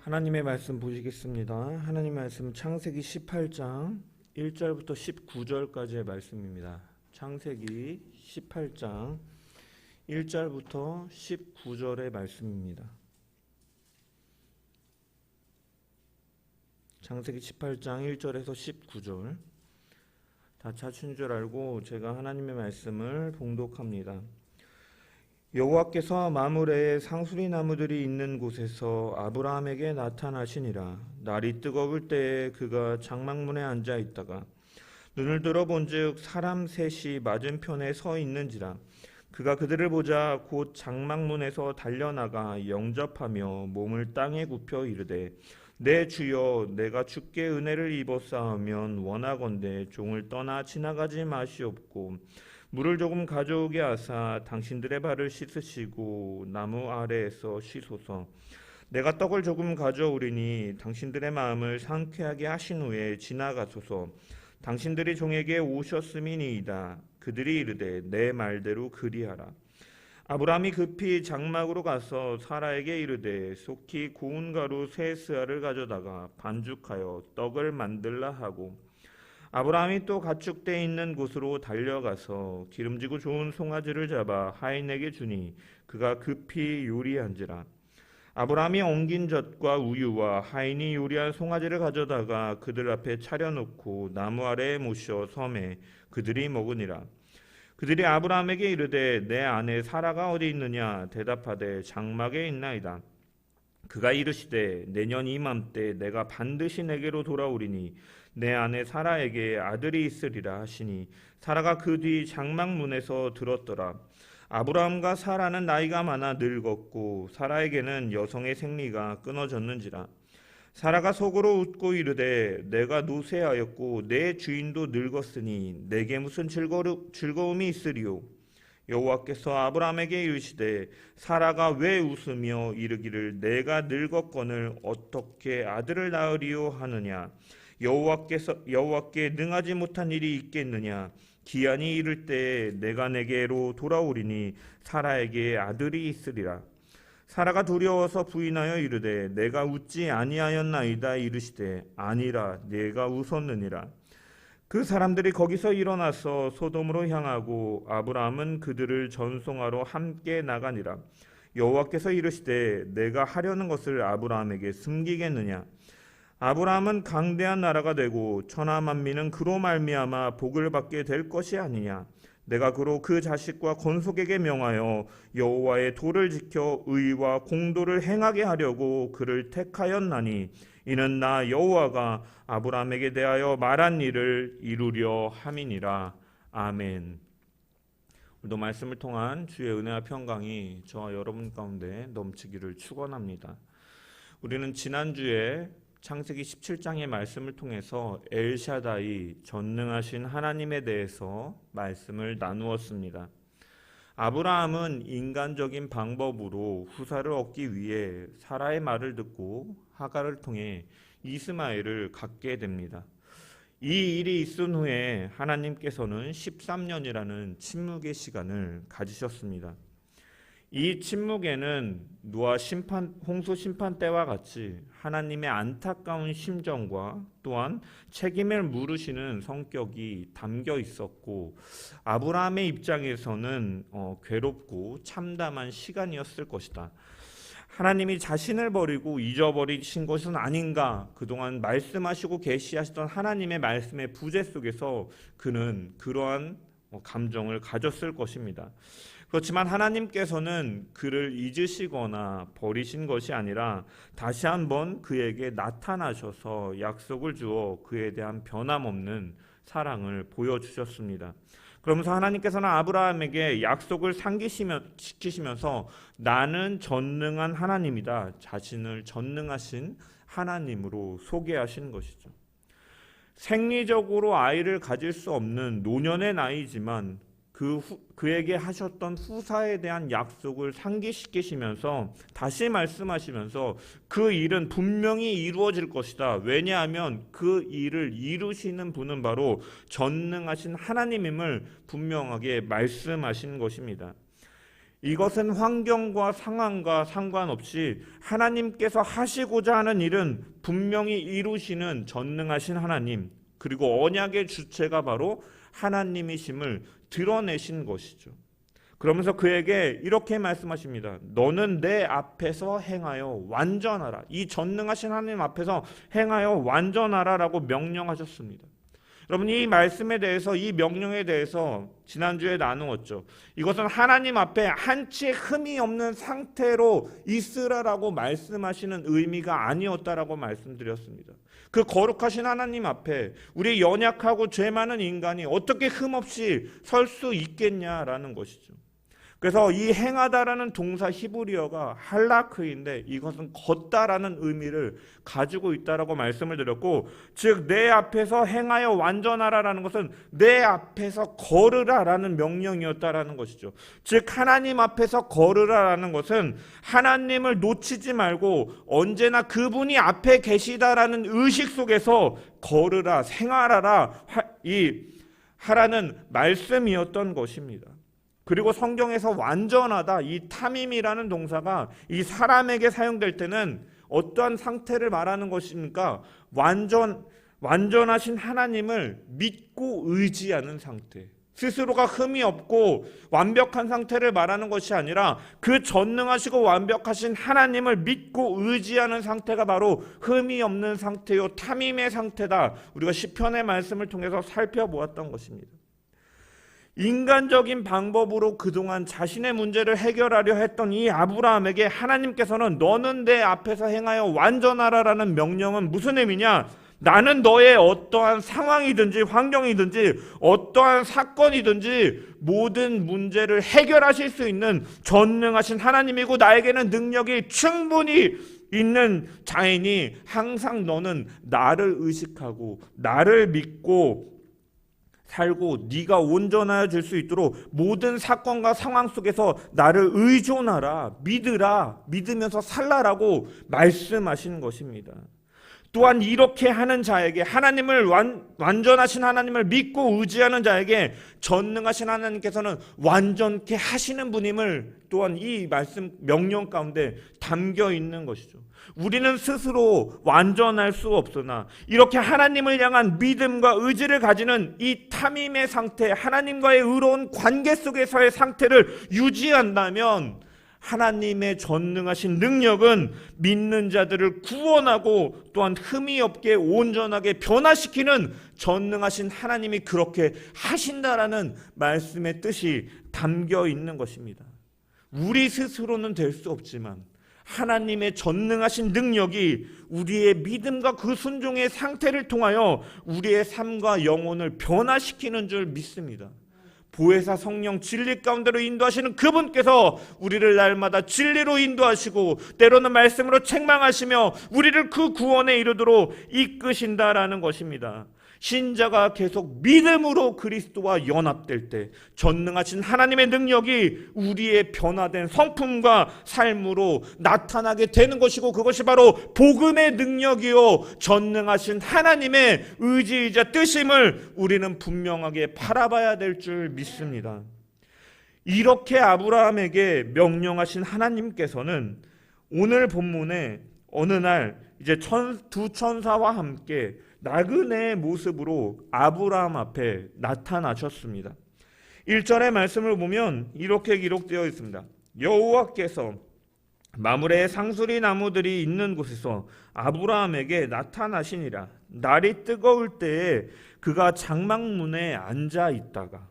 하나님의 말씀 보시겠습니다. 하나님의 말씀은 창세기 18장 1절부터 19절까지의 말씀입니다. 창세기 18장 1절부터 19절의 말씀입니다. 창세기 18장 1절에서 19절 다 찾으신 줄 알고 제가 하나님의 말씀을 봉독합니다. 여호와께서 마므레에 상수리 나무들이 있는 곳에서 아브라함에게 나타나시니라. 날이 뜨거울 때에 그가 장막문에 앉아 있다가 눈을 들어 본즉 사람 셋이 맞은편에 서 있는지라. 그가 그들을 보자 곧 장막문에서 달려나가 영접하며 몸을 땅에 굽혀 이르되 내 주여, 내가 주께 은혜를 입었사하면 원하건대 종을 떠나 지나가지 마시옵고 물을 조금 가져오게 하사 당신들의 발을 씻으시고 나무 아래에서 쉬소서. 내가 떡을 조금 가져오리니 당신들의 마음을 상쾌하게 하신 후에 지나가소서. 당신들이 종에게 오셨음이니이다. 그들이 이르되 내 말대로 그리하라. 아브라함이 급히 장막으로 가서 사라에게 이르되 속히 고운 가루 세 스아를 가져다가 반죽하여 떡을 만들라 하고, 아브라함이 또 가축대 있는 곳으로 달려가서 기름지고 좋은 송아지를 잡아 하인에게 주니 그가 급히 요리한지라. 아브라함이 엉긴 젖과 우유와 하인이 요리한 송아지를 가져다가 그들 앞에 차려놓고 나무 아래에 모셔 섬에 그들이 먹으니라. 그들이 아브라함에게 이르되 내 아내 사라가 어디 있느냐? 대답하되 장막에 있나이다. 그가 이르시되 내년 이맘때 내가 반드시 내게로 돌아오리니 내 아내 사라에게 아들이 있으리라 하시니 사라가 그 뒤 장막문에서 들었더라. 아브라함과 사라는 나이가 많아 늙었고 사라에게는 여성의 생리가 끊어졌는지라. 사라가 속으로 웃고 이르되 내가 노쇠하였고 내 주인도 늙었으니 내게 무슨 즐거움이 있으리요? 여호와께서 아브라함에게 이르시되 사라가 왜 웃으며 이르기를 내가 늙었거늘 어떻게 아들을 낳으리요 하느냐? 여호와께 능하지 못한 일이 있겠느냐? 기한이 이를 때에 내가 내게로 돌아오리니 사라에게 아들이 있으리라. 사라가 두려워서 부인하여 이르되 내가 웃지 아니하였나이다. 이르시되 아니라 내가 웃었느니라. 그 사람들이 거기서 일어나서 소돔으로 향하고 아브라함은 그들을 전송하러 함께 나가니라. 여호와께서 이르시되 내가 하려는 것을 아브라함에게 숨기겠느냐? 아브라함은 강대한 나라가 되고 천하 만민은 그로 말미암아 복을 받게 될 것이 아니냐? 내가 그로 그 자식과 건속에게 명하여 여호와의 도를 지켜 의와 공도를 행하게 하려고 그를 택하였나니 이는 나 여호와가 아브라함에게 대하여 말한 일을 이루려 함이니라. 아멘. 오늘도 말씀을 통한 주의 은혜와 평강이 저와 여러분 가운데 넘치기를 축원합니다. 우리는 지난주에 창세기 17장의 말씀을 통해서 엘샤다이 전능하신 하나님에 대해서 말씀을 나누었습니다. 아브라함은 인간적인 방법으로 후사를 얻기 위해 사라의 말을 듣고 하갈을 통해 이스마엘을 갖게 됩니다. 이 일이 있은 후에 하나님께서는 13년이라는 침묵의 시간을 가지셨습니다. 이 침묵에는 노아 홍수 심판 때와 같이 하나님의 안타까운 심정과 또한 책임을 물으시는 성격이 담겨 있었고, 아브라함의 입장에서는 괴롭고 참담한 시간이었을 것이다. 하나님이 자신을 버리고 잊어버리신 것은 아닌가, 그동안 말씀하시고 계시하시던 하나님의 말씀의 부재 속에서 그는 그러한 감정을 가졌을 것입니다. 그렇지만 하나님께서는 그를 잊으시거나 버리신 것이 아니라 다시 한번 그에게 나타나셔서 약속을 주어 그에 대한 변함없는 사랑을 보여주셨습니다. 그러면서 하나님께서는 아브라함에게 약속을 상기시키시면서 나는 전능한 하나님이다, 자신을 전능하신 하나님으로 소개하신 것이죠. 생리적으로 아이를 가질 수 없는 노년의 나이지만 그에게 하셨던 후사에 대한 약속을 상기시키시면서 다시 말씀하시면서 그 일은 분명히 이루어질 것이다. 왜냐하면 그 일을 이루시는 분은 바로 전능하신 하나님임을 분명하게 말씀하신 것입니다. 이것은 환경과 상황과 상관없이 하나님께서 하시고자 하는 일은 분명히 이루시는 전능하신 하나님, 그리고 언약의 주체가 바로 하나님이심을 드러내신 것이죠. 그러면서 그에게 이렇게 말씀하십니다. 너는 내 앞에서 행하여 완전하라. 이 전능하신 하나님 앞에서 행하여 완전하라 라고 명령하셨습니다. 여러분, 이 말씀에 대해서, 이 명령에 대해서 지난주에 나누었죠. 이것은 하나님 앞에 한치의 흠이 없는 상태로 있으라라고 말씀하시는 의미가 아니었다라고 말씀드렸습니다. 그 거룩하신 하나님 앞에 우리 연약하고 죄 많은 인간이 어떻게 흠없이 설 수 있겠냐라는 것이죠. 그래서 이 행하다라는 동사 히브리어가 할라크인데 이것은 걷다라는 의미를 가지고 있다라고 말씀을 드렸고, 즉 내 앞에서 행하여 완전하라라는 것은 내 앞에서 걸으라라는 명령이었다라는 것이죠. 즉 하나님 앞에서 걸으라라는 것은 하나님을 놓치지 말고 언제나 그분이 앞에 계시다라는 의식 속에서 걸으라, 생활하라 하라는 말씀이었던 것입니다. 그리고 성경에서 완전하다, 이 탐임이라는 동사가 이 사람에게 사용될 때는 어떠한 상태를 말하는 것입니까? 완전하신 하나님을 믿고 의지하는 상태, 스스로가 흠이 없고 완벽한 상태를 말하는 것이 아니라 그 전능하시고 완벽하신 하나님을 믿고 의지하는 상태가 바로 흠이 없는 상태요, 탐임의 상태다. 우리가 시편의 말씀을 통해서 살펴보았던 것입니다. 인간적인 방법으로 그동안 자신의 문제를 해결하려 했던 이 아브라함에게 하나님께서는 너는 내 앞에서 행하여 완전하라라는 명령은 무슨 의미냐? 나는 너의 어떠한 상황이든지 환경이든지 어떠한 사건이든지 모든 문제를 해결하실 수 있는 전능하신 하나님이고 나에게는 능력이 충분히 있는 자이니 항상 너는 나를 의식하고 나를 믿고 살고 네가 온전해질 수 있도록 모든 사건과 상황 속에서 나를 의존하라, 믿으라, 믿으면서 살라라고 말씀하신 것입니다. 또한 이렇게 하는 자에게, 하나님을 완전하신 하나님을 믿고 의지하는 자에게 전능하신 하나님께서는 완전케 하시는 분임을 또한 이 말씀 명령 가운데 담겨 있는 것이죠. 우리는 스스로 완전할 수 없으나 이렇게 하나님을 향한 믿음과 의지를 가지는 이 탐임의 상태, 하나님과의 의로운 관계 속에서의 상태를 유지한다면 하나님의 전능하신 능력은 믿는 자들을 구원하고 또한 흠이 없게 온전하게 변화시키는 전능하신 하나님이 그렇게 하신다라는 말씀의 뜻이 담겨 있는 것입니다. 우리 스스로는 될 수 없지만 하나님의 전능하신 능력이 우리의 믿음과 그 순종의 상태를 통하여 우리의 삶과 영혼을 변화시키는 줄 믿습니다. 보혜사 성령 진리 가운데로 인도하시는 그분께서 우리를 날마다 진리로 인도하시고 때로는 말씀으로 책망하시며 우리를 그 구원에 이르도록 이끄신다라는 것입니다. 신자가 계속 믿음으로 그리스도와 연합될 때 전능하신 하나님의 능력이 우리의 변화된 성품과 삶으로 나타나게 되는 것이고, 그것이 바로 복음의 능력이요 전능하신 하나님의 의지이자 뜻임을 우리는 분명하게 바라봐야 될 줄 믿습니다. 이렇게 아브라함에게 명령하신 하나님께서는 오늘 본문에 어느 날 이제 두 천사와 함께 나그네의 모습으로 아브라함 앞에 나타나셨습니다. 1절의 말씀을 보면 이렇게 기록되어 있습니다. 여호와께서 마므레의 상수리 나무들이 있는 곳에서 아브라함에게 나타나시니라. 날이 뜨거울 때에 그가 장막문에 앉아 있다가,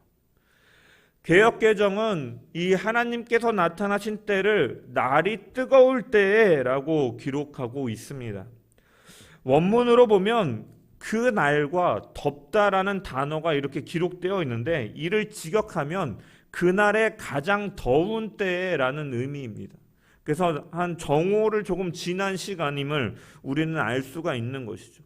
개역개정은 이 하나님께서 나타나신 때를 날이 뜨거울 때라고 기록하고 있습니다. 원문으로 보면 그 날과 덥다라는 단어가 이렇게 기록되어 있는데 이를 직역하면 그날의 가장 더운 때라는 의미입니다. 그래서 한 정오를 조금 지난 시간임을 우리는 알 수가 있는 것이죠.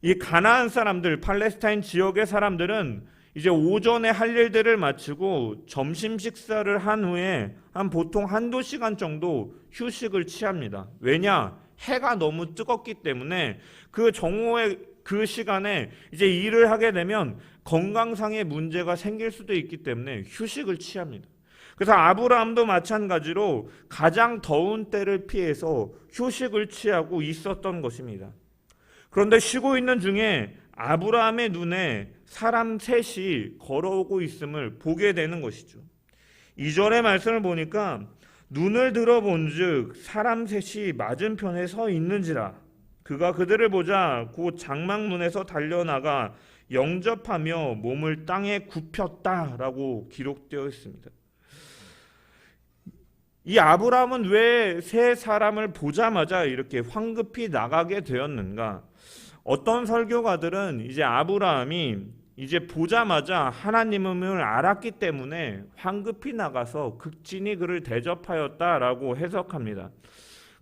이 가나안 사람들, 팔레스타인 지역의 사람들은 이제 오전에 할 일들을 마치고 점심 식사를 한 후에 보통 한두 시간 정도 휴식을 취합니다. 왜냐? 해가 너무 뜨겁기 때문에 그 정오의 그 시간에 이제 일을 하게 되면 건강상의 문제가 생길 수도 있기 때문에 휴식을 취합니다. 그래서 아브라함도 마찬가지로 가장 더운 때를 피해서 휴식을 취하고 있었던 것입니다. 그런데 쉬고 있는 중에 아브라함의 눈에 사람 셋이 걸어오고 있음을 보게 되는 것이죠. 2절의 말씀을 보니까 눈을 들어본즉 사람 셋이 맞은편에 서 있는지라 그가 그들을 보자 곧 장막문에서 달려나가 영접하며 몸을 땅에 굽혔다라고 기록되어 있습니다. 이 아브라함은 왜 세 사람을 보자마자 이렇게 황급히 나가게 되었는가? 어떤 설교가들은 이제 아브라함이 이제 보자마자 하나님을 알았기 때문에 황급히 나가서 극진히 그를 대접하였다라고 해석합니다.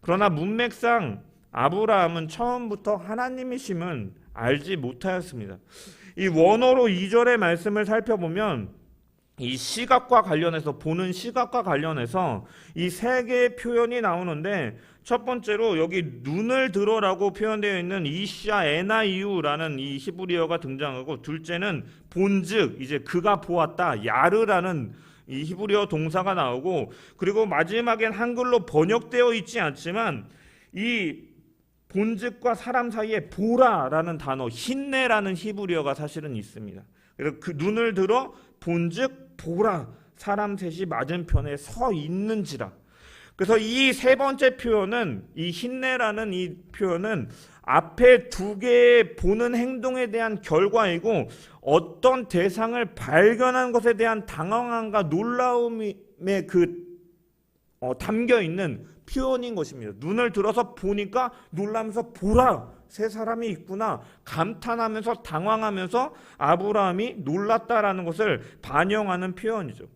그러나 문맥상 아브라함은 처음부터 하나님이심은 알지 못하였습니다. 이 원어로 2절의 말씀을 살펴보면 이 시각과 관련해서 보는 시각과 관련해서 이 세 개의 표현이 나오는데 첫 번째로 여기 눈을 들어라고 표현되어 있는 이샤 에나이우라는 이 히브리어가 등장하고 둘째는 본즉 이제 그가 보았다 야르라는 이 히브리어 동사가 나오고 그리고 마지막엔 한글로 번역되어 있지 않지만 이 본즉과 사람 사이에 보라라는 단어 힌내라는 히브리어가 사실은 있습니다. 그래서 그 눈을 들어 본즉 보라 사람 셋이 맞은편에 서 있는지라. 그래서 이 세 번째 표현은 이 힌내라는 이 표현은 앞에 두 개의 보는 행동에 대한 결과이고 어떤 대상을 발견한 것에 대한 당황함과 놀라움에 담겨 있는 표현인 것입니다. 눈을 들어서 보니까 놀라면서 보라 세 사람이 있구나 감탄하면서 당황하면서 아브라함이 놀랐다라는 것을 반영하는 표현이죠.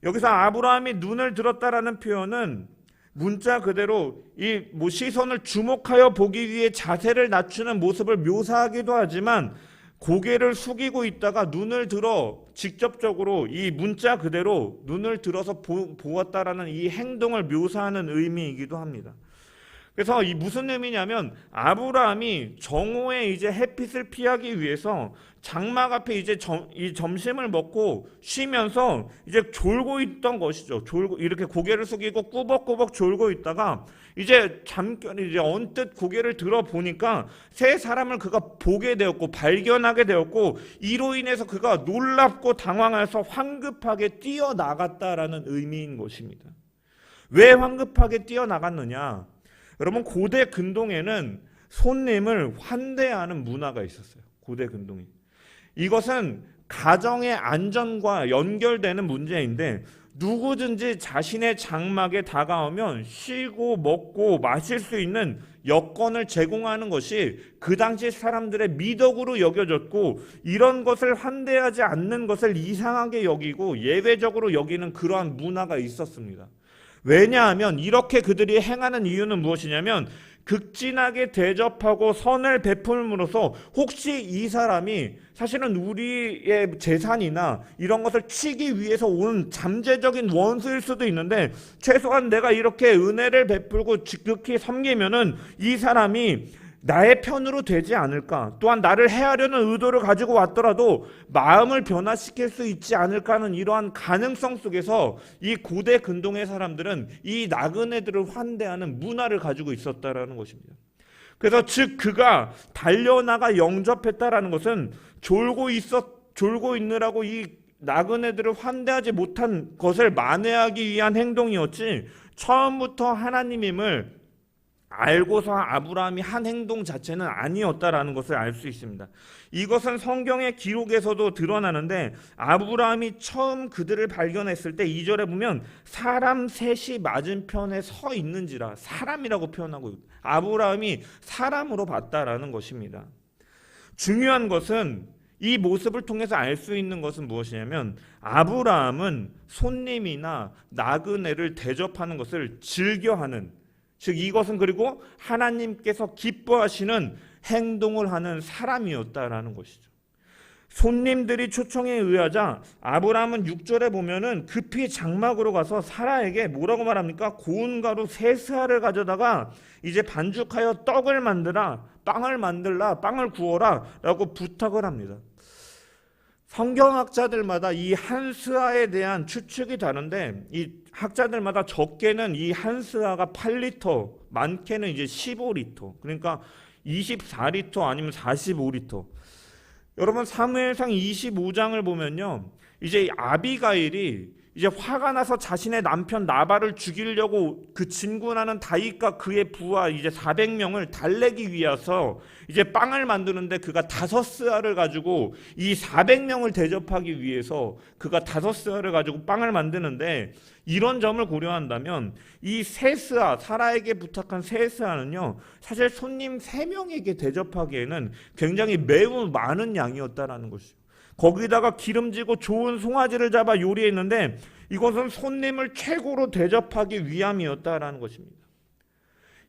여기서 아브라함이 눈을 들었다라는 표현은 문자 그대로 이 시선을 주목하여 보기 위해 자세를 낮추는 모습을 묘사하기도 하지만 고개를 숙이고 있다가 눈을 들어 직접적으로 이 문자 그대로 눈을 들어서 보았다라는 이 행동을 묘사하는 의미이기도 합니다. 그래서 이 무슨 의미냐면 아브라함이 정오에 이제 햇빛을 피하기 위해서 장막 앞에 이제 이 점심을 먹고 쉬면서 이제 졸고 있던 것이죠. 졸고 이렇게 고개를 숙이고 꾸벅꾸벅 졸고 있다가 이제 잠깐 이제 언뜻 고개를 들어 보니까 세 사람을 그가 보게 되었고 발견하게 되었고 이로 인해서 그가 놀랍고 당황해서 황급하게 뛰어나갔다라는 의미인 것입니다. 왜 황급하게 뛰어나갔느냐? 여러분 고대 근동에는 손님을 환대하는 문화가 있었어요. 고대 근동에. 이것은 가정의 안전과 연결되는 문제인데 누구든지 자신의 장막에 다가오면 쉬고 먹고 마실 수 있는 여건을 제공하는 것이 그 당시 사람들의 미덕으로 여겨졌고 이런 것을 환대하지 않는 것을 이상하게 여기고 예외적으로 여기는 그러한 문화가 있었습니다. 왜냐하면 이렇게 그들이 행하는 이유는 무엇이냐면 극진하게 대접하고 선을 베풀므로써 혹시 이 사람이 사실은 우리의 재산이나 이런 것을 치기 위해서 온 잠재적인 원수일 수도 있는데 최소한 내가 이렇게 은혜를 베풀고 지극히 섬기면은 이 사람이 나의 편으로 되지 않을까, 또한 나를 해하려는 의도를 가지고 왔더라도 마음을 변화시킬 수 있지 않을까 하는 이러한 가능성 속에서 이 고대 근동의 사람들은 이 나그네들을 환대하는 문화를 가지고 있었다라는 것입니다. 그래서 즉 그가 달려나가 영접했다라는 것은 졸고 있느라고 이 나그네들을 환대하지 못한 것을 만회하기 위한 행동이었지 처음부터 하나님임을 알고서 아브라함이 한 행동 자체는 아니었다라는 것을 알 수 있습니다. 이것은 성경의 기록에서도 드러나는데 아브라함이 처음 그들을 발견했을 때 2절에 보면 사람 셋이 맞은편에 서 있는지라 사람이라고 표현하고 아브라함이 사람으로 봤다라는 것입니다. 중요한 것은 이 모습을 통해서 알 수 있는 것은 무엇이냐면 아브라함은 손님이나 나그네를 대접하는 것을 즐겨하는 즉 이것은 그리고 하나님께서 기뻐하시는 행동을 하는 사람이었다라는 것이죠. 손님들이 초청에 의하자 아브라함은 6절에 보면은 급히 장막으로 가서 사라에게 뭐라고 말합니까? 고운 가루 3스아를 가져다가 이제 반죽하여 떡을 만들라, 빵을 구워라 라고 부탁을 합니다. 성경학자들마다 이 한스아에 대한 추측이 다른데, 이 학자들마다 적게는 이 한스아가 8리터, 많게는 이제 15리터, 그러니까 24리터 아니면 45리터. 여러분 사무엘상 25장을 보면요, 이제 아비가일이 이제 화가 나서 자신의 남편 나발을 죽이려고 그 진군하는 다윗과 그의 부하 이제 400명을 달래기 위해서 이제 빵을 만드는데, 그가 5스아를 가지고 이 400명을 대접하기 위해서 그가 5스아를 가지고 빵을 만드는데, 이런 점을 고려한다면 이 세스아, 사라에게 부탁한 세스아는요, 사실 손님 3명에게 대접하기에는 굉장히 매우 많은 양이었다라는 것이죠. 거기다가 기름지고 좋은 송아지를 잡아 요리했는데, 이것은 손님을 최고로 대접하기 위함이었다라는 것입니다.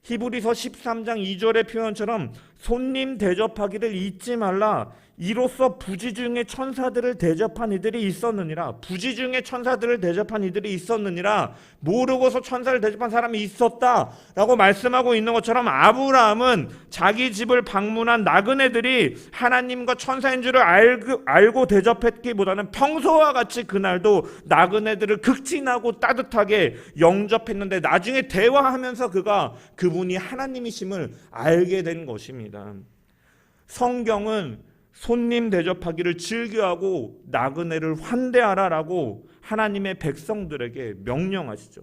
히브리서 13장 2절의 표현처럼 손님 대접하기를 잊지 말라. 이로써 부지 중에 천사들을 대접한 이들이 있었느니라. 부지 중에 천사들을 대접한 이들이 있었느니라. 모르고서 천사를 대접한 사람이 있었다라고 말씀하고 있는 것처럼, 아브라함은 자기 집을 방문한 나그네들이 하나님과 천사인 줄을 알고 대접했기보다는 평소와 같이 그날도 나그네들을 극진하고 따뜻하게 영접했는데, 나중에 대화하면서 그가 그분이 하나님이심을 알게 된 것입니다. 성경은 손님 대접하기를 즐겨하고 나그네를 환대하라라고 하나님의 백성들에게 명령하시죠.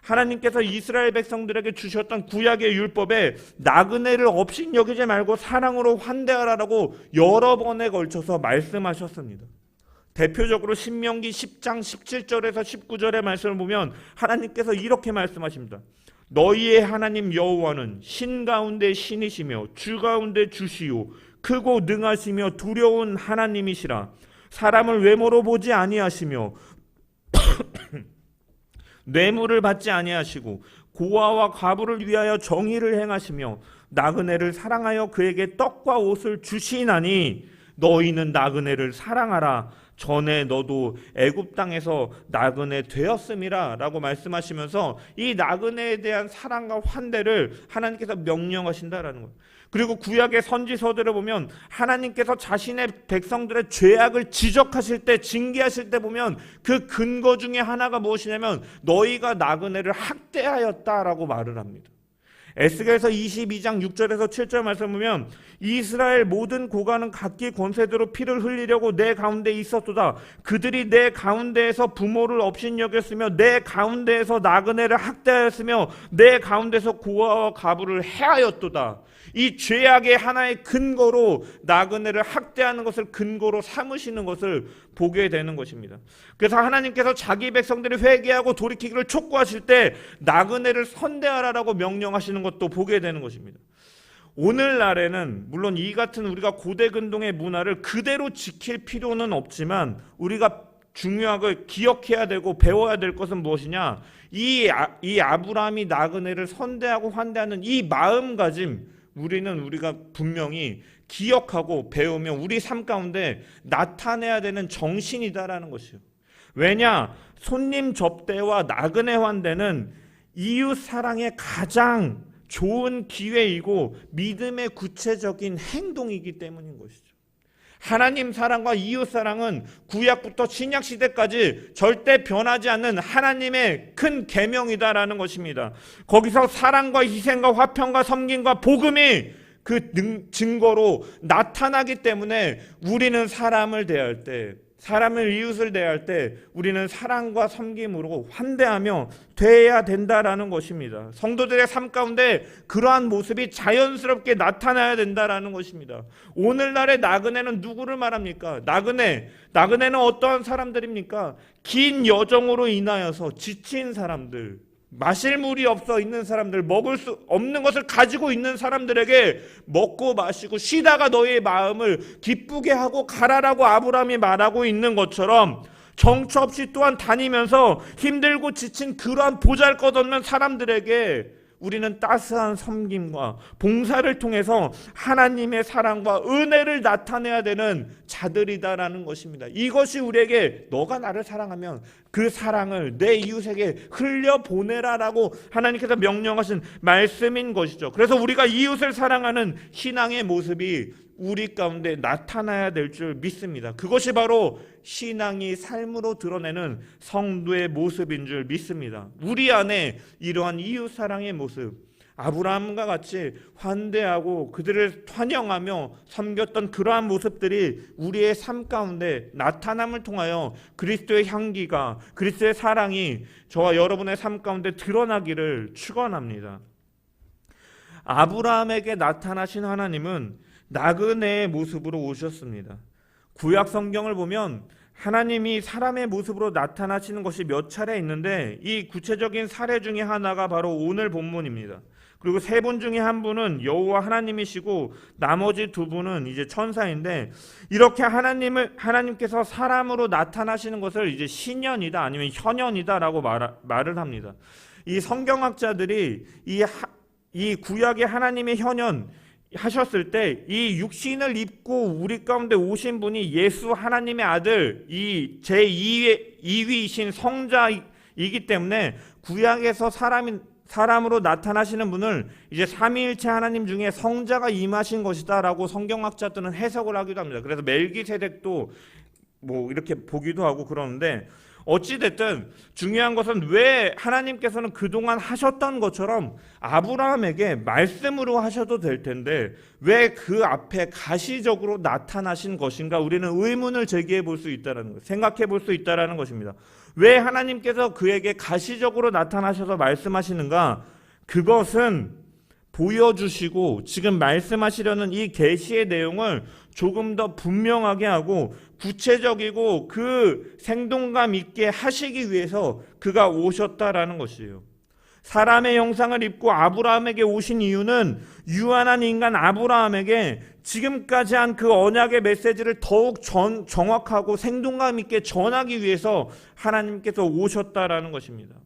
하나님께서 이스라엘 백성들에게 주셨던 구약의 율법에 나그네를 업신여기지 말고 사랑으로 환대하라라고 여러 번에 걸쳐서 말씀하셨습니다. 대표적으로 신명기 10장 17절에서 19절의 말씀을 보면 하나님께서 이렇게 말씀하십니다. 너희의 하나님 여호와는 신 가운데 신이시며 주 가운데 주시요 크고 능하시며 두려운 하나님이시라. 사람을 외모로 보지 아니하시며 뇌물을 받지 아니하시고 고아와 과부를 위하여 정의를 행하시며 나그네를 사랑하여 그에게 떡과 옷을 주시나니 너희는 나그네를 사랑하라. 전에 너도 애굽 땅에서 나그네 되었음이라 라고 말씀하시면서 이 나그네에 대한 사랑과 환대를 하나님께서 명령하신다라는 거예요. 그리고 구약의 선지서들을 보면 하나님께서 자신의 백성들의 죄악을 지적하실 때, 징계하실 때 보면 그 근거 중에 하나가 무엇이냐면 너희가 나그네를 학대하였다라고 말을 합니다. 에스겔서 22장 6절에서 7절 말씀 보면 이스라엘 모든 고관은 각기 권세대로 피를 흘리려고 내 가운데 있었도다. 그들이 내 가운데에서 부모를 업신여겼으며 내 가운데에서 나그네를 학대하였으며 내 가운데서 고아와 과부를 해하였도다. 이 죄악의 하나의 근거로 나그네를 학대하는 것을 근거로 삼으시는 것을 보게 되는 것입니다. 그래서 하나님께서 자기 백성들이 회개하고 돌이키기를 촉구하실 때 나그네를 선대하라라고 명령하시는 것도 보게 되는 것입니다. 오늘날에는 물론 이 같은 우리가 고대 근동의 문화를 그대로 지킬 필요는 없지만, 우리가 중요하게 기억해야 되고 배워야 될 것은 무엇이냐? 이 아브라함이 나그네를 선대하고 환대하는 이 마음가짐, 우리가 분명히 기억하고 배우며 우리 삶 가운데 나타내야 되는 정신이다라는 것이요. 왜냐? 손님 접대와 나그네 환대는 이웃 사랑의 가장 좋은 기회이고 믿음의 구체적인 행동이기 때문인 것이죠. 하나님 사랑과 이웃 사랑은 구약부터 신약 시대까지 절대 변하지 않는 하나님의 큰 계명이다라는 것입니다. 거기서 사랑과 희생과 화평과 섬김과 복음이 그 증거로 나타나기 때문에 우리는 사람을 대할 때, 사람을 이웃을 대할 때 우리는 사랑과 섬김으로 환대하며 대해야 된다라는 것입니다. 성도들의 삶 가운데 그러한 모습이 자연스럽게 나타나야 된다라는 것입니다. 오늘날의 나그네는 누구를 말합니까? 나그네는 어떠한 사람들입니까? 긴 여정으로 인하여서 지친 사람들, 마실 물이 없어 있는 사람들, 먹을 수 없는 것을 가지고 있는 사람들에게 먹고 마시고 쉬다가 너의 마음을 기쁘게 하고 가라라고 아브라함이 말하고 있는 것처럼, 정처 없이 또한 다니면서 힘들고 지친 그러한 보잘것없는 사람들에게 우리는 따스한 섬김과 봉사를 통해서 하나님의 사랑과 은혜를 나타내야 되는 자들이다라는 것입니다. 이것이 우리에게 너가 나를 사랑하면 그 사랑을 내 이웃에게 흘려보내라라고 하나님께서 명령하신 말씀인 것이죠. 그래서 우리가 이웃을 사랑하는 신앙의 모습이 우리 가운데 나타나야 될 줄 믿습니다. 그것이 바로 신앙이 삶으로 드러내는 성도의 모습인 줄 믿습니다. 우리 안에 이러한 이웃 사랑의 모습, 아브라함과 같이 환대하고 그들을 환영하며 섬겼던 그러한 모습들이 우리의 삶 가운데 나타남을 통하여 그리스도의 향기가, 그리스도의 사랑이 저와 여러분의 삶 가운데 드러나기를 축원합니다. 아브라함에게 나타나신 하나님은 나그네의 모습으로 오셨습니다. 구약 성경을 보면 하나님이 사람의 모습으로 나타나시는 것이 몇 차례 있는데 이 구체적인 사례 중에 하나가 바로 오늘 본문입니다. 그리고 세 분 중에 한 분은 여호와 하나님이시고 나머지 두 분은 이제 천사인데, 이렇게 하나님께서 사람으로 나타나시는 것을 이제 신현이다 아니면 현현이다라고 말을 합니다. 이 성경학자들이 이 구약의 하나님의 현현 하셨을 때 이 육신을 입고 우리 가운데 오신 분이 예수 하나님의 아들, 이 제2위이신 성자이기 때문에 구약에서 사람으로 나타나시는 분을 이제 삼위일체 하나님 중에 성자가 임하신 것이다라고 성경학자들은 해석을 하기도 합니다. 그래서 멜기세덱도 뭐 이렇게 보기도 하고 그러는데, 어찌됐든 중요한 것은 왜 하나님께서는 그동안 하셨던 것처럼 아브라함에게 말씀으로 하셔도 될 텐데 왜 그 앞에 가시적으로 나타나신 것인가, 우리는 의문을 제기해 볼 수 있다는 것, 생각해 볼 수 있다는 것입니다. 왜 하나님께서 그에게 가시적으로 나타나셔서 말씀하시는가? 그것은 보여주시고 지금 말씀하시려는 이 계시의 내용을 조금 더 분명하게 하고 구체적이고 그 생동감 있게 하시기 위해서 그가 오셨다라는 것이에요. 사람의 형상을 입고 아브라함에게 오신 이유는 유한한 인간 아브라함에게 지금까지 한 그 언약의 메시지를 더욱 정확하고 생동감 있게 전하기 위해서 하나님께서 오셨다라는 것입니다.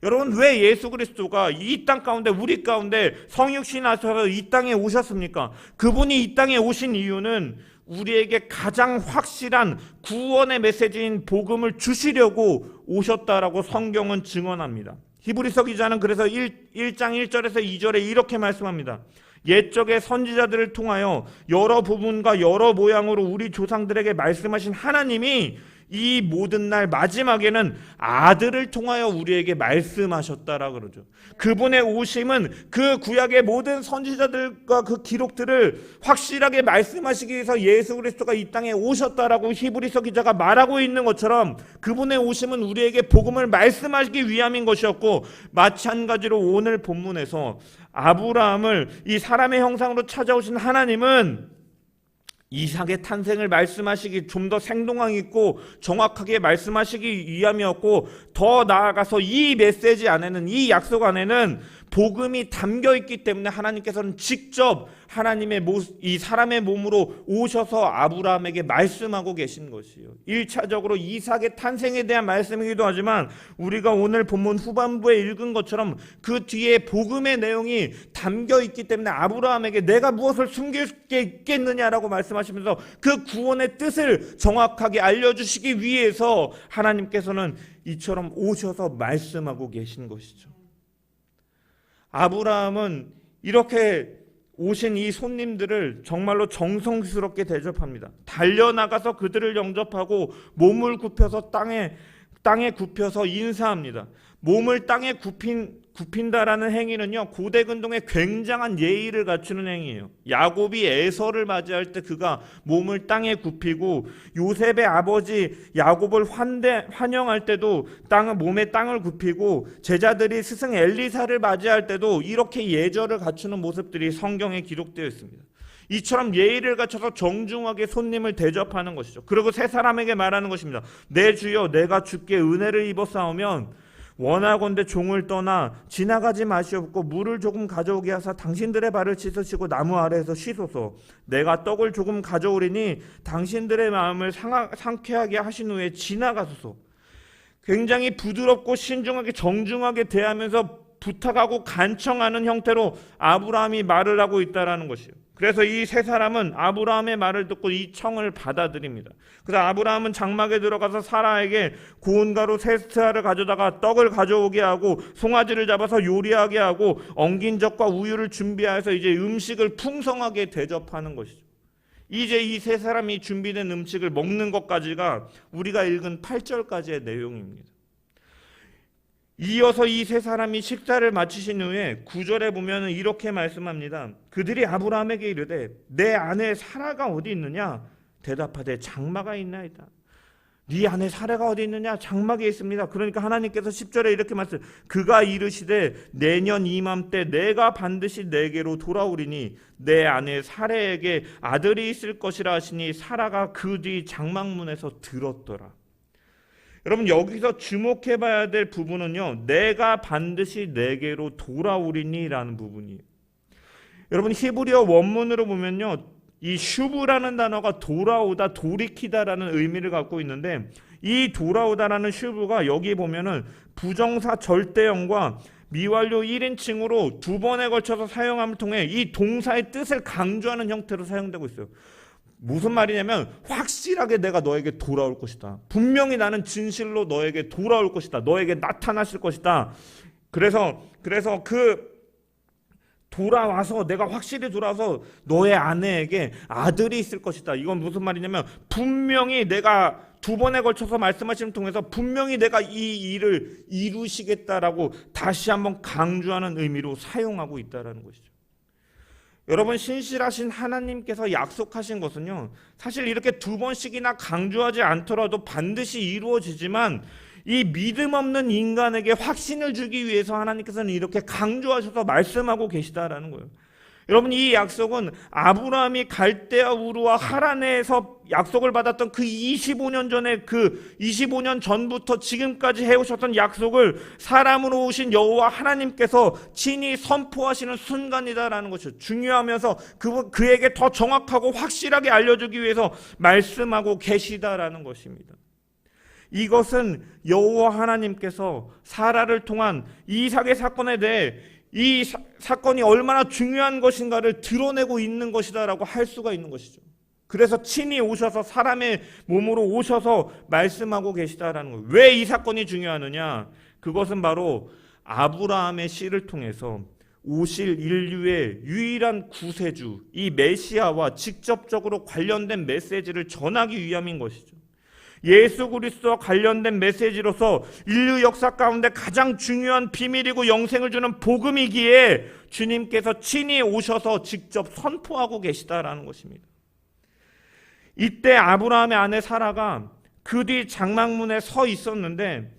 여러분, 왜 예수 그리스도가 이 땅 가운데, 우리 가운데 성육신 하셔서 이 땅에 오셨습니까? 그분이 이 땅에 오신 이유는 우리에게 가장 확실한 구원의 메시지인 복음을 주시려고 오셨다라고 성경은 증언합니다. 히브리서 기자는 그래서 1장 1절에서 2절에 이렇게 말씀합니다. 옛적의 선지자들을 통하여 여러 부분과 여러 모양으로 우리 조상들에게 말씀하신 하나님이 이 모든 날 마지막에는 아들을 통하여 우리에게 말씀하셨다라 그러죠. 그분의 오심은 그 구약의 모든 선지자들과 그 기록들을 확실하게 말씀하시기 위해서 예수 그리스도가 이 땅에 오셨다라고 히브리서 기자가 말하고 있는 것처럼 그분의 오심은 우리에게 복음을 말씀하시기 위함인 것이었고, 마찬가지로 오늘 본문에서 아브라함을 이 사람의 형상으로 찾아오신 하나님은 이삭의 탄생을 말씀하시기, 좀 더 생동감 있고 정확하게 말씀하시기 위함이었고, 더 나아가서 이 메시지 안에는, 이 약속 안에는 복음이 담겨 있기 때문에 하나님께서는 직접 하나님의 이 사람의 몸으로 오셔서 아브라함에게 말씀하고 계신 것이에요. 1차적으로 이삭의 탄생에 대한 말씀이기도 하지만 우리가 오늘 본문 후반부에 읽은 것처럼 그 뒤에 복음의 내용이 담겨 있기 때문에 아브라함에게 내가 무엇을 숨길 게 있겠느냐라고 말씀하시면서 그 구원의 뜻을 정확하게 알려주시기 위해서 하나님께서는 이처럼 오셔서 말씀하고 계신 것이죠. 아브라함은 이렇게 오신 이 손님들을 정말로 정성스럽게 대접합니다. 달려나가서 그들을 영접하고 몸을 굽혀서 땅에 굽혀서 인사합니다. 몸을 땅에 굽힌다라는 행위는요, 고대 근동에 굉장한 예의를 갖추는 행위예요. 야곱이 에서를 맞이할 때 그가 몸을 땅에 굽히고, 요셉의 아버지 야곱을 환영할 때도 몸에 땅을 굽히고, 제자들이 스승 엘리사를 맞이할 때도 이렇게 예절을 갖추는 모습들이 성경에 기록되어 있습니다. 이처럼 예의를 갖춰서 정중하게 손님을 대접하는 것이죠. 그리고 세 사람에게 말하는 것입니다. 내 주여, 내가 주께 은혜를 입었사오면 원하건대 종을 떠나 지나가지 마시옵고 물을 조금 가져오게 하사 당신들의 발을 씻으시고 나무 아래에서 쉬소서. 내가 떡을 조금 가져오리니 당신들의 마음을 상쾌하게 하신 후에 지나가소서. 굉장히 부드럽고 신중하게 정중하게 대하면서 부탁하고 간청하는 형태로 아브라함이 말을 하고 있다라는 것이에요. 그래서 이 세 사람은 아브라함의 말을 듣고 이 청을 받아들입니다. 그래서 아브라함은 장막에 들어가서 사라에게 고운 가루 세 스타를 가져다가 떡을 가져오게 하고 송아지를 잡아서 요리하게 하고 엉긴 젖과 우유를 준비해서 이제 음식을 풍성하게 대접하는 것이죠. 이제 이 세 사람이 준비된 음식을 먹는 것까지가 우리가 읽은 8절까지의 내용입니다. 이어서 이 세 사람이 식사를 마치신 후에 9절에 보면 이렇게 말씀합니다. 그들이 아브라함에게 이르되 내 아내 사라가 어디 있느냐? 대답하되 장막에 있나이다. 네 아내 사라가 어디 있느냐? 장막에 있습니다. 그러니까 하나님께서 10절에 이렇게 말씀, 그가 이르시되 내년 이맘때 내가 반드시 내게로 돌아오리니 내 아내 사라에게 아들이 있을 것이라 하시니 사라가 그 뒤 장막문에서 들었더라. 여러분, 여기서 주목해 봐야 될 부분은요, 내가 반드시 내게로 돌아오리니 라는 부분이에요. 여러분, 히브리어 원문으로 보면요, 이 슈브라는 단어가 돌아오다, 돌이키다라는 의미를 갖고 있는데, 이 돌아오다라는 슈브가 여기 보면은 부정사 절대형과 미완료 1인칭으로 두 번에 걸쳐서 사용함을 통해 이 동사의 뜻을 강조하는 형태로 사용되고 있어요. 무슨 말이냐면 확실하게 내가 너에게 돌아올 것이다. 분명히 나는 진실로 너에게 돌아올 것이다. 너에게 나타나실 것이다. 그래서 그 돌아와서 내가 확실히 돌아와서 너의 아내에게 아들이 있을 것이다. 이건 무슨 말이냐면 분명히 내가 두 번에 걸쳐서 말씀하심을 통해서 분명히 내가 이 일을 이루시겠다라고 다시 한번 강조하는 의미로 사용하고 있다는 것이죠. 여러분, 신실하신 하나님께서 약속하신 것은요, 사실 이렇게 두 번씩이나 강조하지 않더라도 반드시 이루어지지만 이 믿음 없는 인간에게 확신을 주기 위해서 하나님께서는 이렇게 강조하셔서 말씀하고 계시다라는 거예요. 여러분, 이 약속은 아브라함이 갈대아 우르와 하란에서 약속을 받았던 그 25년 전에 그 25년 전부터 지금까지 해오셨던 약속을 사람으로 오신 여호와 하나님께서 친히 선포하시는 순간이다라는 것이죠. 중요하면서 그에게 더 정확하고 확실하게 알려주기 위해서 말씀하고 계시다라는 것입니다. 이것은 여호와 하나님께서 사라를 통한 이삭의 사건에 대해 이 사건이 얼마나 중요한 것인가를 드러내고 있는 것이다라고 할 수가 있는 것이죠. 그래서 친히 오셔서 사람의 몸으로 오셔서 말씀하고 계시다라는 거예요. 왜 이 사건이 중요하느냐? 그것은 바로 아브라함의 씨를 통해서 오실 인류의 유일한 구세주, 이 메시아와 직접적으로 관련된 메시지를 전하기 위함인 것이죠. 예수 그리스도와 관련된 메시지로서 인류 역사 가운데 가장 중요한 비밀이고 영생을 주는 복음이기에 주님께서 친히 오셔서 직접 선포하고 계시다라는 것입니다. 이때 아브라함의 아내 사라가 그 뒤 장막문에 서 있었는데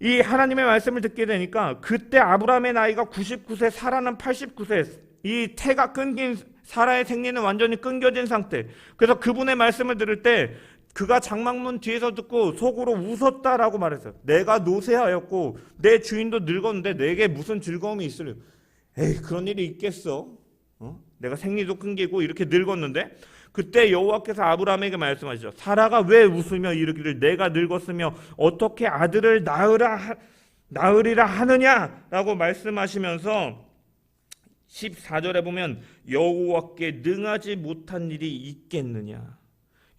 이 하나님의 말씀을 듣게 되니까 그때 아브라함의 나이가 99세, 사라는 89세, 이 태가 끊긴 사라의 생리는 완전히 끊겨진 상태. 그래서 그분의 말씀을 들을 때 그가 장막문 뒤에서 듣고 속으로 웃었다라고 말했어요. 내가 노쇠하였고 내 주인도 늙었는데 내게 무슨 즐거움이 있으려. 에이, 그런 일이 있겠어? 내가 생리도 끊기고 이렇게 늙었는데. 그때 여호와께서 아브라함에게 말씀하시죠. 사라가 왜 웃으며 이르기를 내가 늙었으며 어떻게 아들을 낳으리라 하느냐라고 말씀하시면서 14절에 보면 여호와께 능하지 못한 일이 있겠느냐.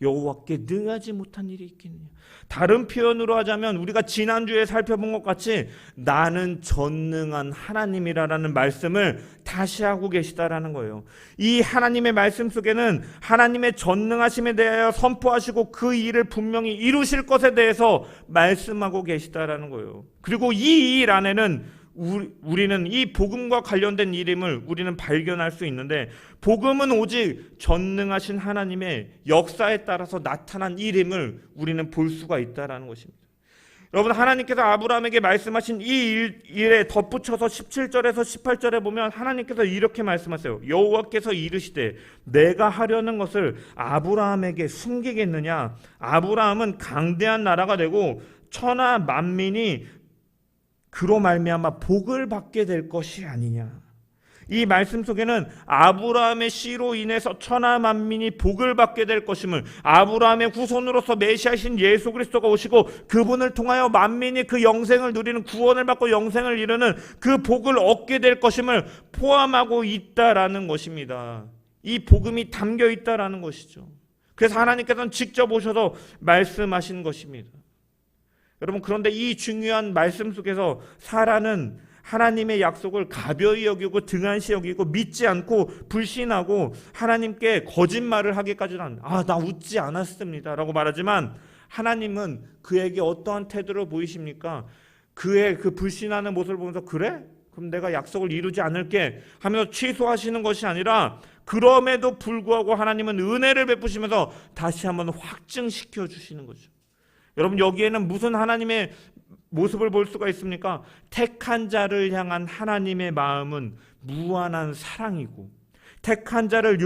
여호와께 능하지 못한 일이 있겠느냐. 다른 표현으로 하자면 우리가 지난주에 살펴본 것 같이 나는 전능한 하나님이라는 말씀을 다시 하고 계시다라는 거예요. 이 하나님의 말씀 속에는 하나님의 전능하심에 대하여 선포하시고 그 일을 분명히 이루실 것에 대해서 말씀하고 계시다라는 거예요. 그리고 이 일 안에는 우리는 이 복음과 관련된 일임을 우리는 발견할 수 있는데 복음은 오직 전능하신 하나님의 역사에 따라서 나타난 일임을 우리는 볼 수가 있다는 것입니다. 여러분, 하나님께서 아브라함에게 말씀하신 이 일에 덧붙여서 17절에서 18절에 보면 하나님께서 이렇게 말씀하세요. 여호와께서 이르시되 내가 하려는 것을 아브라함에게 숨기겠느냐. 아브라함은 강대한 나라가 되고 천하 만민이 그로 말미암아 복을 받게 될 것이 아니냐. 이 말씀 속에는 아브라함의 씨로 인해서 천하 만민이 복을 받게 될 것임을, 아브라함의 후손으로서 메시아신 예수 그리스도가 오시고 그분을 통하여 만민이 그 영생을 누리는, 구원을 받고 영생을 이루는 그 복을 얻게 될 것임을 포함하고 있다라는 것입니다. 이 복음이 담겨 있다라는 것이죠. 그래서 하나님께서는 직접 오셔서 말씀하신 것입니다. 여러분, 그런데 이 중요한 말씀 속에서 사라는 하나님의 약속을 가벼이 여기고 등한시 여기고 믿지 않고 불신하고 하나님께 거짓말을 하기까지는 나 웃지 않았습니다 라고 말하지만, 하나님은 그에게 어떠한 태도를 보이십니까? 그의 그 불신하는 모습을 보면서 그래? 그럼 내가 약속을 이루지 않을게 하면서 취소하시는 것이 아니라, 그럼에도 불구하고 하나님은 은혜를 베푸시면서 다시 한번 확증시켜 주시는 거죠. 여러분, 여기에는 무슨 하나님의 모습을 볼 수가 있습니까? 택한 자를 향한 하나님의 마음은 무한한 사랑이고, 택한 자를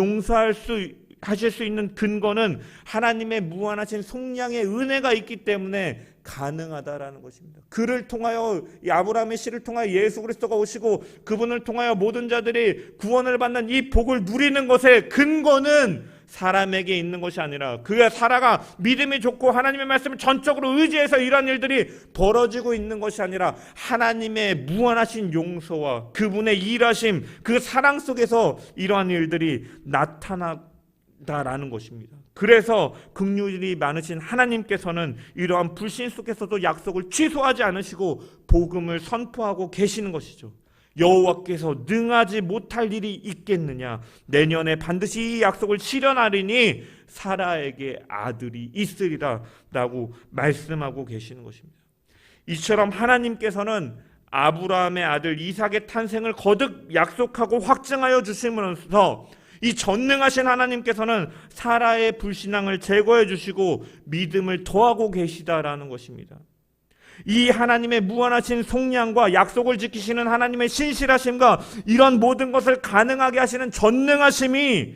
하실 수 있는 근거는 하나님의 무한하신 속량의 은혜가 있기 때문에 가능하다라는 것입니다. 그를 통하여, 이 아브라함의 씨를 통하여 예수 그리스도가 오시고 그분을 통하여 모든 자들이 구원을 받는 이 복을 누리는 것의 근거는 사람에게 있는 것이 아니라, 그가 사라가 믿음이 좋고 하나님의 말씀을 전적으로 의지해서 이러한 일들이 벌어지고 있는 것이 아니라, 하나님의 무한하신 용서와 그분의 일하심, 그 사랑 속에서 이러한 일들이 나타나다라는 것입니다. 그래서 긍휼이 많으신 하나님께서는 이러한 불신 속에서도 약속을 취소하지 않으시고 복음을 선포하고 계시는 것이죠. 여호와께서 능하지 못할 일이 있겠느냐, 내년에 반드시 이 약속을 실현하리니 사라에게 아들이 있으리라 라고 말씀하고 계시는 것입니다. 이처럼 하나님께서는 아브라함의 아들 이삭의 탄생을 거듭 약속하고 확증하여 주시면서, 이 전능하신 하나님께서는 사라의 불신앙을 제거해 주시고 믿음을 더하고 계시다라는 것입니다. 이 하나님의 무한하신 속량과 약속을 지키시는 하나님의 신실하심과 이런 모든 것을 가능하게 하시는 전능하심이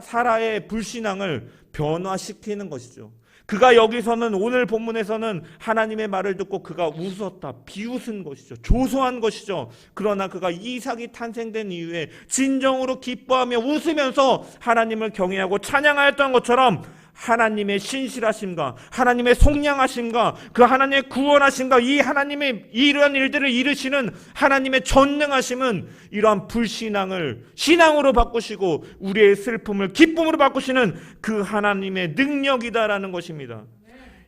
사라의 불신앙을 변화시키는 것이죠. 그가 여기서는, 오늘 본문에서는 하나님의 말을 듣고 그가 웃었다, 비웃은 것이죠. 조소한 것이죠. 그러나 그가 이삭이 탄생된 이후에 진정으로 기뻐하며 웃으면서 하나님을 경외하고 찬양하였던 것처럼, 하나님의 신실하심과 하나님의 속량하심과 그 하나님의 구원하심과 이 하나님의 이러한 일들을 이루시는 하나님의 전능하심은 이러한 불신앙을 신앙으로 바꾸시고 우리의 슬픔을 기쁨으로 바꾸시는 그 하나님의 능력이다라는 것입니다.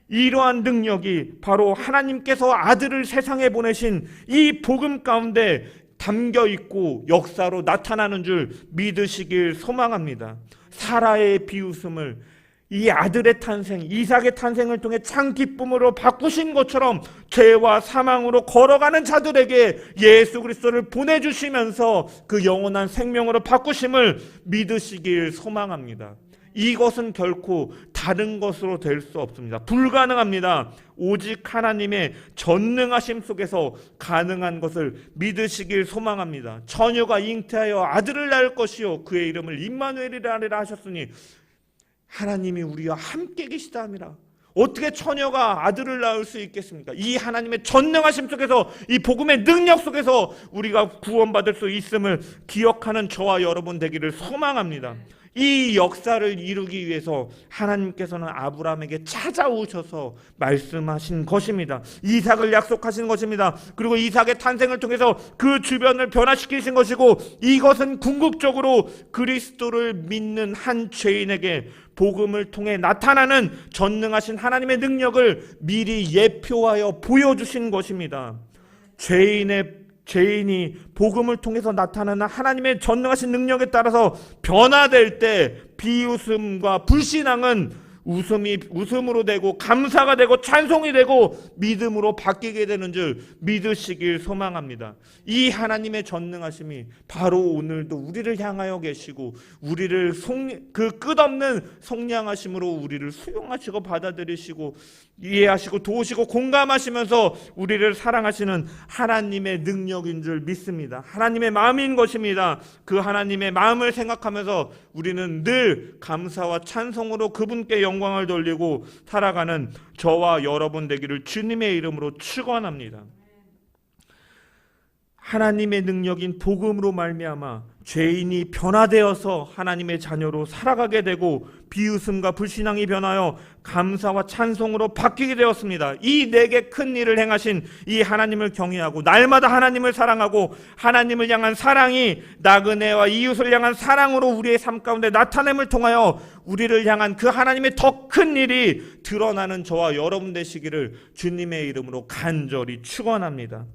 이러한 능력이 바로 하나님께서 아들을 세상에 보내신 이 복음 가운데 담겨 있고 역사로 나타나는 줄 믿으시길 소망합니다. 사라의 비웃음을 이 아들의 탄생, 이삭의 탄생을 통해 참 기쁨으로 바꾸신 것처럼 죄와 사망으로 걸어가는 자들에게 예수 그리스도를 보내주시면서 그 영원한 생명으로 바꾸심을 믿으시길 소망합니다. 이것은 결코 다른 것으로 될 수 없습니다. 불가능합니다. 오직 하나님의 전능하심 속에서 가능한 것을 믿으시길 소망합니다. 처녀가 잉태하여 아들을 낳을 것이요 그의 이름을 임마누엘이라 하리라 하셨으니, 하나님이 우리와 함께 계시다 함이라. 어떻게 처녀가 아들을 낳을 수 있겠습니까? 이 하나님의 전능하심 속에서, 이 복음의 능력 속에서 우리가 구원받을 수 있음을 기억하는 저와 여러분 되기를 소망합니다. 이 역사를 이루기 위해서 하나님께서는 아브라함에게 찾아오셔서 말씀하신 것입니다. 이삭을 약속하신 것입니다. 그리고 이삭의 탄생을 통해서 그 주변을 변화시키신 것이고, 이것은 궁극적으로 그리스도를 믿는 한 죄인에게 복음을 통해 나타나는 전능하신 하나님의 능력을 미리 예표하여 보여주신 것입니다. 죄인이 복음을 통해서 나타나는 하나님의 전능하신 능력에 따라서 변화될 때 비웃음과 불신앙은 웃음으로 되고 감사가 되고 찬송이 되고 믿음으로 바뀌게 되는 줄 믿으시길 소망합니다. 이 하나님의 전능하심이 바로 오늘도 우리를 향하여 계시고, 우리를 그 끝없는 속량하심으로 우리를 수용하시고 받아들이시고 이해하시고 도우시고 공감하시면서 우리를 사랑하시는 하나님의 능력인 줄 믿습니다. 하나님의 마음인 것입니다. 그 하나님의 마음을 생각하면서 우리는 늘 감사와 찬송으로 그분께 영광을 돌리고 살아가는 저와 여러분 되기를 주님의 이름으로 축원합니다. 하나님의 능력인 복음으로 말미암아 죄인이 변화되어서 하나님의 자녀로 살아가게 되고 비웃음과 불신앙이 변하여 감사와 찬송으로 바뀌게 되었습니다. 이 내게 큰 일을 행하신 이 하나님을 경외하고 날마다 하나님을 사랑하고 하나님을 향한 사랑이 나그네와 이웃을 향한 사랑으로 우리의 삶 가운데 나타냄을 통하여 우리를 향한 그 하나님의 더 큰 일이 드러나는 저와 여러분 되시기를 주님의 이름으로 간절히 축원합니다.